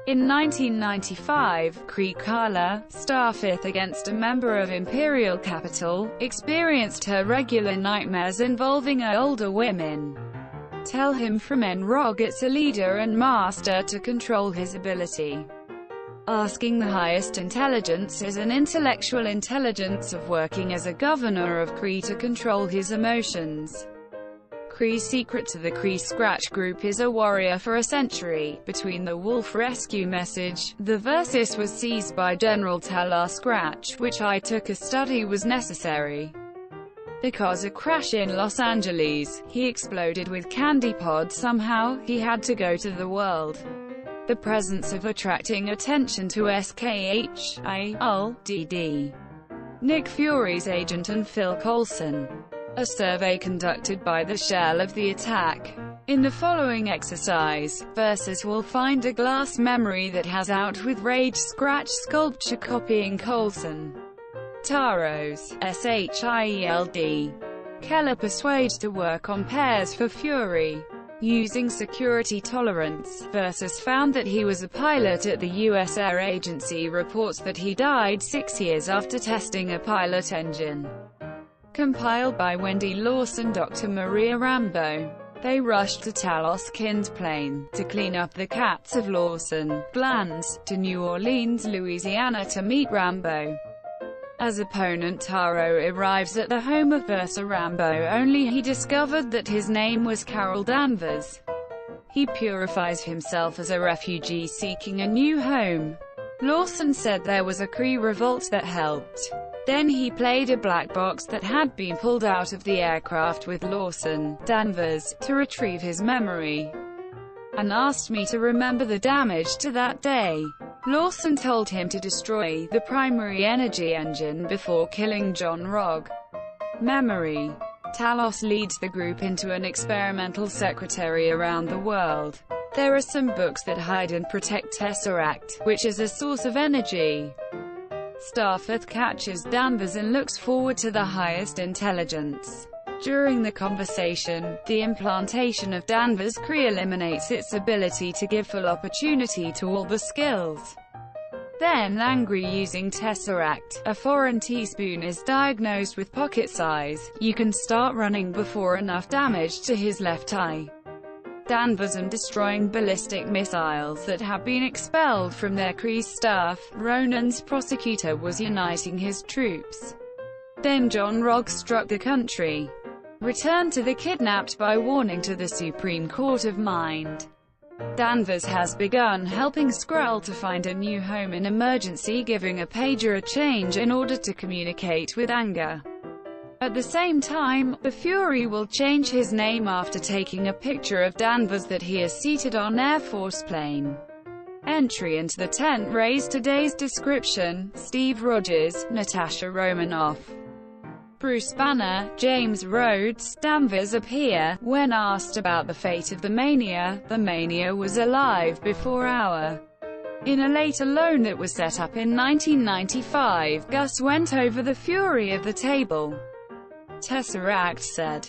In 1995, Kree Starfifth against a member of Imperial Capital, experienced her regular nightmares involving older women. Tell him from N-Rog it's a leader and master to control his ability. Asking the highest intelligence is an intellectual intelligence of working as a governor of Kree to control his emotions. Kree's secret to the Kree Scratch group is a warrior for a century. Between the Wolf rescue message, the Versus was seized by General Talos Scratch, which I took a study was necessary. Because a crash in Los Angeles, he exploded with candy pod somehow, he had to go to the world. The presence of attracting attention to S.Kh.I.U.L.D.D. Nick Fury's agent and Phil Coulson. A survey conducted by the shell of the attack. In the following exercise, Versus will find a glass memory that has out with rage Scratch sculpture copying Coulson. Taro's S.H.I.U.L.D. Keller persuades to work on pairs for Fury. Using security tolerance, Versus found that he was a pilot at the U.S. Air Agency. Reports that he died 6 years after testing a pilot engine. Compiled by Wendy Lawson, Dr. Maria Rambo. They rushed to Talos Kin's plane to clean up the cats of Lawson glands, to New Orleans, Louisiana to meet Rambo. As opponent Taro arrives at the home of Versa Rambo, only he discovered that his name was Carol Danvers. He purifies himself as a refugee seeking a new home. Lawson said there was a Kree revolt that helped. Then he played a black box that had been pulled out of the aircraft with Lawson, Danvers, to retrieve his memory, and asked me to remember the damage to that day. Lawson told him to destroy the primary energy engine before killing John Rogg. Memory. Talos leads the group into an experimental secretary around the world. There are some books that hide and protect Tesseract, which is a source of energy. Starfifth catches Danvers and looks forward to the highest intelligence. During the conversation, the implantation of Danvers' Kree eliminates its ability to give full opportunity to all the skills. Then, angry using Tesseract, a foreign teaspoon is diagnosed with pocket size. You can start running before enough damage to his left eye. Danvers and destroying ballistic missiles that have been expelled from their Kree staff. Ronan's prosecutor was uniting his troops. Then John Rogg struck the country. Returned to the kidnapped by warning to the Supreme Court of Mind. Danvers has begun helping Skrull to find a new home in emergency, giving a pager a change in order to communicate with anger. At the same time, the Fury will change his name after taking a picture of Danvers that he is seated on Air Force plane. Entry into the tent raised today's description: Steve Rogers, Natasha Romanoff, Bruce Banner, James Rhodes. Danvers appear. When asked about the fate of the Mania was alive before our. In a later loan that was set up in 1995, Gus went over the Fury of the table. Tesseract said.